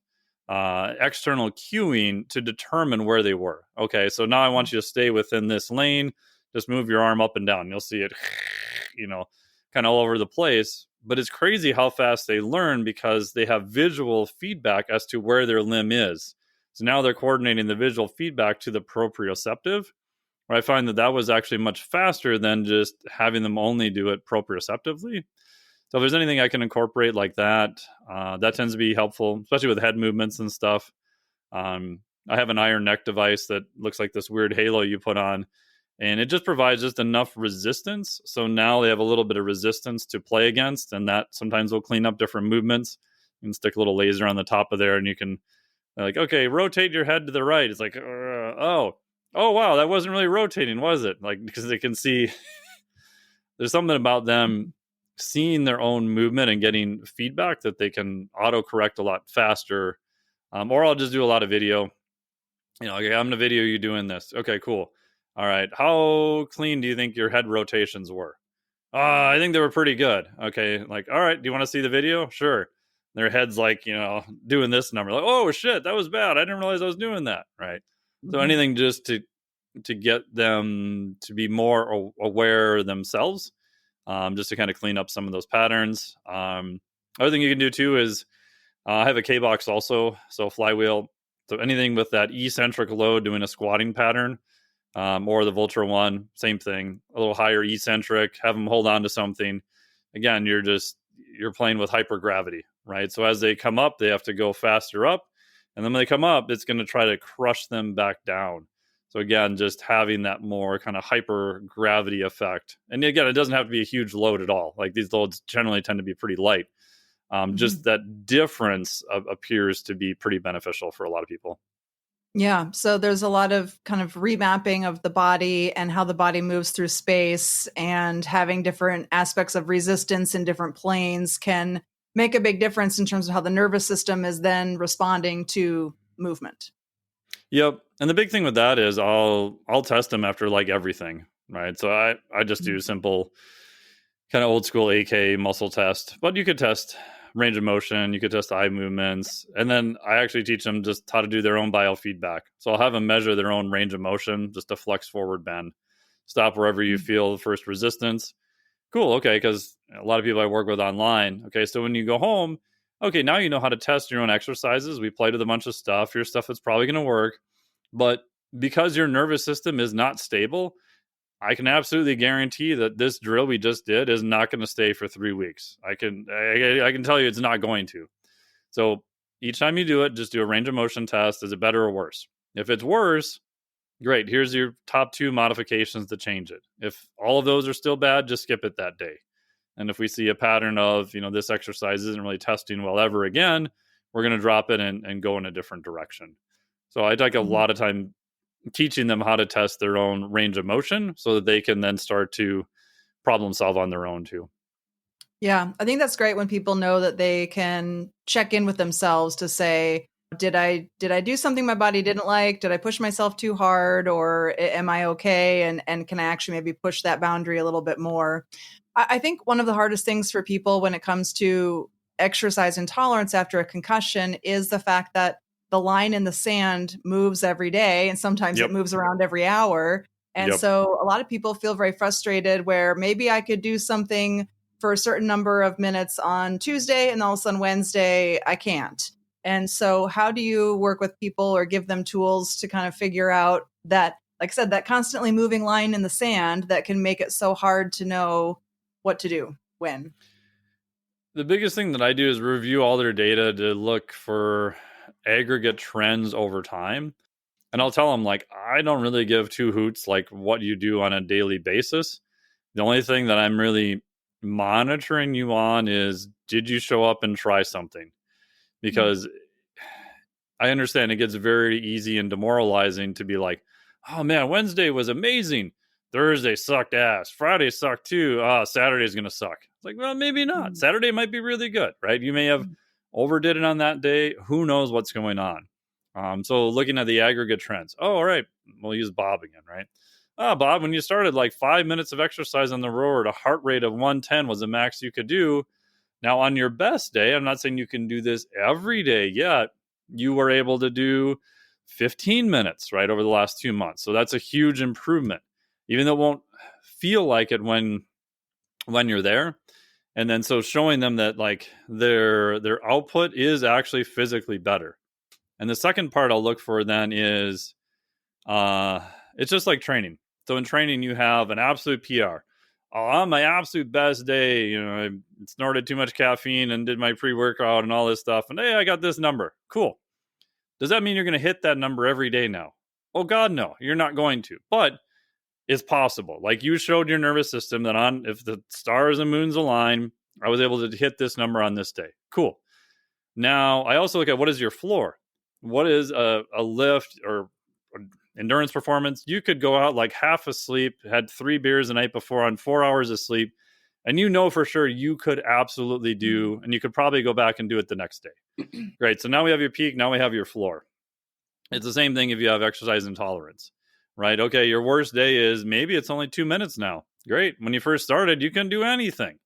external cueing to determine where they were. Okay, so now I want you to stay within this lane. Just move your arm up and down. You'll see it, kind of all over the place. But it's crazy how fast they learn because they have visual feedback as to where their limb is. So now they're coordinating the visual feedback to the proprioceptive, where I find that was actually much faster than just having them only do it proprioceptively. So if there's anything I can incorporate like that, that tends to be helpful, especially with head movements and stuff. I have an iron neck device that looks like this weird halo you put on, and it just provides just enough resistance. So now they have a little bit of resistance to play against, and that sometimes will clean up different movements. You can stick a little laser on the top of there, and you can okay, rotate your head to the right. It's like, oh, wow, that wasn't really rotating, was it? Like, because they can see there's something about them seeing their own movement and getting feedback that they can autocorrect a lot faster. Or I'll just do a lot of video. Okay, I'm going to video you doing this. Okay, cool. All right. How clean do you think your head rotations were? I think they were pretty good. Okay. Like, all right. Do you want to see the video? Sure. Their head's like, doing this number. Like, oh shit, that was bad. I didn't realize I was doing that. Right. So anything just to get them to be more aware themselves, just to kind of clean up some of those patterns. Other thing you can do too is I have a K-box also, so flywheel. So anything with that eccentric load doing a squatting pattern, or the Vultra one, same thing, a little higher eccentric, have them hold on to something. Again, you're playing with hypergravity, right? So as they come up, they have to go faster up. And then when they come up, it's going to try to crush them back down. So again, just having that more kind of hypergravity effect. And again, it doesn't have to be a huge load at all. Like these loads generally tend to be pretty light. Just that difference appears to be pretty beneficial for a lot of people. Yeah. So there's a lot of kind of remapping of the body and how the body moves through space, and having different aspects of resistance in different planes can make a big difference in terms of how the nervous system is then responding to movement. Yep. And the big thing with that is I'll test them after like everything, right? So I just do simple kind of old school AK muscle test, but you could test range of motion, you could test eye movements, and then I actually teach them just how to do their own biofeedback. So I'll have them measure their own range of motion, just a flex forward bend, stop wherever you feel the first resistance. Cool, okay, because a lot of people I work with online, okay, so when you go home, okay, now you know how to test your own exercises. We played with a bunch of stuff, your stuff is probably going to work, but because your nervous system is not stable, I can absolutely guarantee that this drill we just did is not going to stay for 3 weeks. I can tell you it's not going to. So each time you do it, just do a range of motion test. Is it better or worse? If it's worse, great. Here's your top 2 modifications to change it. If all of those are still bad, just skip it that day. And if we see a pattern of, this exercise isn't really testing well ever again, we're going to drop it and go in a different direction. So I take a lot of time teaching them how to test their own range of motion so that they can then start to problem solve on their own too. Yeah, I think that's great when people know that they can check in with themselves to say, did I do something my body didn't like? Did I push myself too hard, or am I okay? And can I actually maybe push that boundary a little bit more? I think one of the hardest things for people when it comes to exercise intolerance after a concussion is the fact that the line in the sand moves every day, and sometimes it moves around every hour. And so a lot of people feel very frustrated where maybe I could do something for a certain number of minutes on Tuesday, and all of a sudden Wednesday, I can't. And so how do you work with people or give them tools to kind of figure out that, like I said, that constantly moving line in the sand that can make it so hard to know what to do when? The biggest thing that I do is review all their data to look for aggregate trends over time. And I'll tell them, like, I don't really give 2 hoots like what you do on a daily basis. The only thing that I'm really monitoring you on is, did you show up and try something? Because I understand it gets very easy and demoralizing to be like, oh man, Wednesday was amazing. Thursday sucked ass. Friday sucked too. Saturday's going to suck. It's like, well, maybe not. Saturday might be really good, right? You may have overdid it on that day. Who knows what's going on? So looking at the aggregate trends. Oh, all right. We'll use Bob again, right? Bob, when you started, like 5 minutes of exercise on the rower at a heart rate of 110 was the max you could do. Now, on your best day, I'm not saying you can do this every day yet. You were able to do 15 minutes, right, over the last 2 months. So that's a huge improvement, even though it won't feel like it when you're there. And then so showing them that like their output is actually physically better. And the second part I'll look for then is it's just like training. So in training, you have an absolute PR. On my absolute best day, I snorted too much caffeine and did my pre-workout and all this stuff. And hey, I got this number. Cool. Does that mean you're going to hit that number every day now? Oh God, no, you're not going to. But it's possible. Like you showed your nervous system that if the stars and moons align, I was able to hit this number on this day. Cool. Now, I also look at what is your floor? What is a lift or endurance performance? You could go out like half asleep, had 3 beers the night before on 4 hours of sleep, and for sure you could absolutely do, and you could probably go back and do it the next day. Great. So now we have your peak. Now we have your floor. It's the same thing if you have exercise intolerance, right? Okay, your worst day is maybe it's only 2 minutes now. Great. When you first started, you can do anything.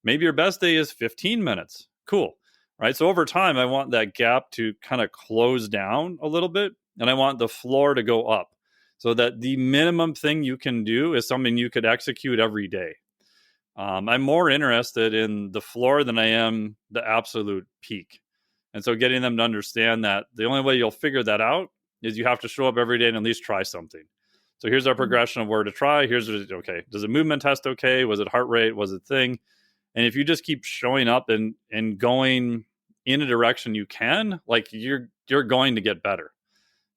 Maybe your best day is 15 minutes. Cool. Right. So over time, I want that gap to kind of close down a little bit, and I want the floor to go up so that the minimum thing you can do is something you could execute every day. I'm more interested in the floor than I am the absolute peak. And so getting them to understand that the only way you'll figure that out is you have to show up every day and at least try something. So here's our progression of where to try. Here's what, okay. Does a movement test okay? Was it heart rate? Was it thing? And if you just keep showing up and going in a direction you can, like you're going to get better.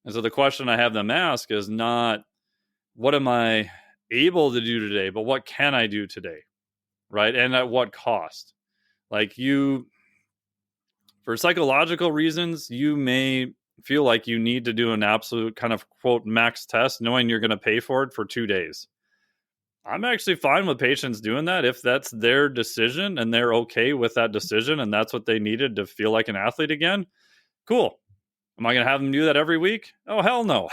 And so the question I have them ask is not, what am I able to do today, but what can I do today? Right. And at what cost? Like for psychological reasons, you may feel like you need to do an absolute kind of quote max test, knowing you're going to pay for it for 2 days. I'm actually fine with patients doing that if that's their decision and they're okay with that decision and that's what they needed to feel like an athlete again. Cool. Am I going to have them do that every week? Oh, hell no.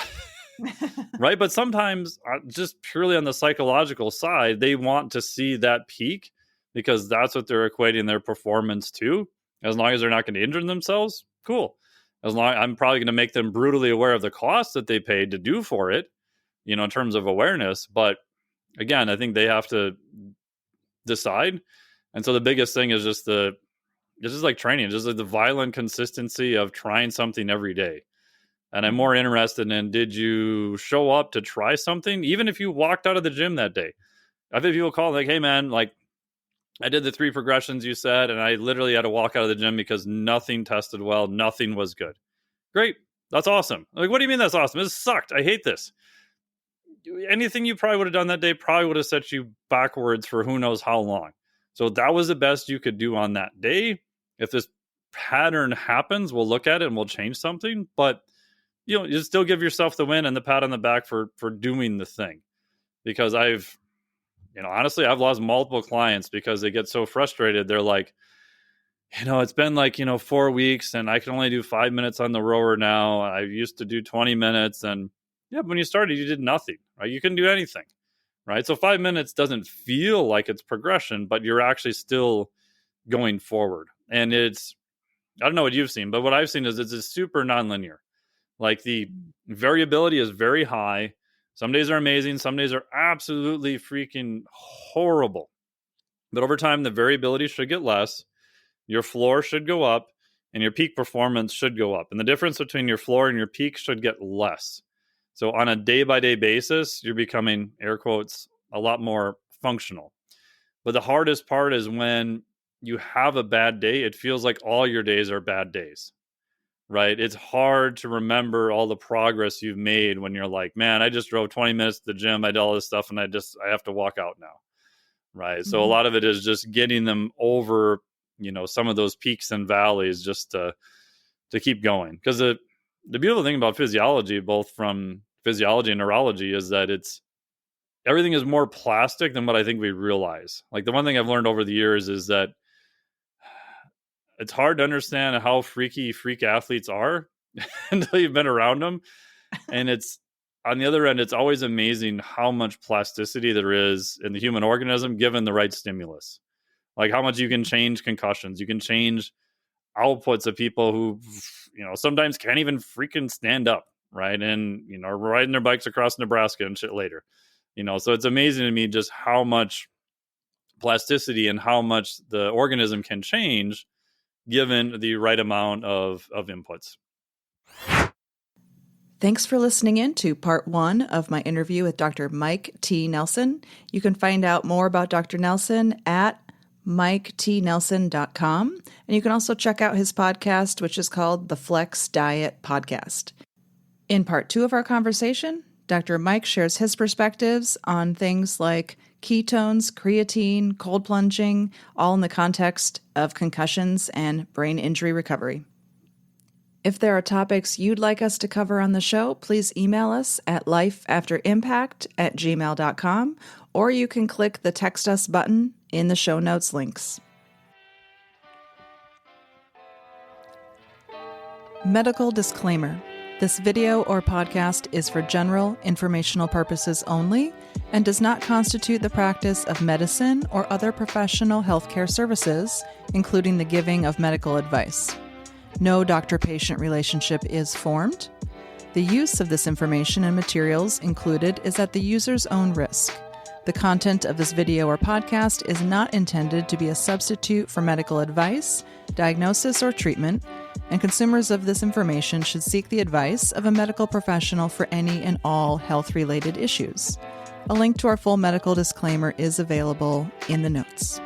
Right. But sometimes just purely on the psychological side, they want to see that peak because that's what they're equating their performance to. As long as they're not going to injure themselves, cool. As long I'm probably going to make them brutally aware of the cost that they paid to do for it, in terms of awareness. But again, I think they have to decide. And so the biggest thing is just like training, just like the violent consistency of trying something every day. And I'm more interested in, did you show up to try something? Even if you walked out of the gym that day. I've had people call like, hey man, like I did the 3 progressions you said, and I literally had to walk out of the gym because nothing tested well. Nothing was good. Great. That's awesome. Like, what do you mean that's awesome? This sucked. I hate this. Anything you probably would have done that day probably would have set you backwards for who knows how long. So that was the best you could do on that day. If this pattern happens, we'll look at it and we'll change something. But you still give yourself the win and the pat on the back for doing the thing. Because honestly, I've lost multiple clients because they get so frustrated. They're like, it's been like, 4 weeks and I can only do 5 minutes on the rower now. I used to do 20 minutes. And yeah, when you started, you did nothing, right? You couldn't do anything, right? So 5 minutes doesn't feel like it's progression, but you're actually still going forward. And I don't know what you've seen, but what I've seen is it's super nonlinear. Like the variability is very high. Some days are amazing. Some days are absolutely freaking horrible. But over time, the variability should get less. Your floor should go up and your peak performance should go up. And the difference between your floor and your peak should get less. So on a day-by-day basis, you're becoming, air quotes, a lot more functional. But the hardest part is when you have a bad day, it feels like all your days are bad days, right? It's hard to remember all the progress you've made when you're like, man, I just drove 20 minutes to the gym. I did all this stuff and I have to walk out now, right? Mm-hmm. So a lot of it is just getting them over, some of those peaks and valleys just to keep going. Because the beautiful thing about physiology, both from physiology and neurology, is that everything is more plastic than what I think we realize. Like the one thing I've learned over the years is that it's hard to understand how freak athletes are until you've been around them. And it's on the other end, it's always amazing how much plasticity there is in the human organism given the right stimulus. Like how much you can change concussions. You can change outputs of people who, sometimes can't even freaking stand up, right? And, are riding their bikes across Nebraska and shit later. So it's amazing to me just how much plasticity and how much the organism can change given the right amount of inputs. Thanks for listening in to part 1 of my interview with Dr. Mike T. Nelson. You can find out more about Dr. Nelson at miketnelson.com. And you can also check out his podcast, which is called the Flex Diet Podcast. In part 2 of our conversation, Dr. Mike shares his perspectives on things like ketones, creatine, cold plunging, all in the context of concussions and brain injury recovery. If there are topics you'd like us to cover on the show, please email us at lifeafterimpact@gmail.com, or you can click the text us button in the show notes links. Medical disclaimer. This video or podcast is for general informational purposes only and does not constitute the practice of medicine or other professional healthcare services, including the giving of medical advice. No doctor-patient relationship is formed. The use of this information and materials included is at the user's own risk. The content of this video or podcast is not intended to be a substitute for medical advice, diagnosis, or treatment, and consumers of this information should seek the advice of a medical professional for any and all health-related issues. A link to our full medical disclaimer is available in the notes.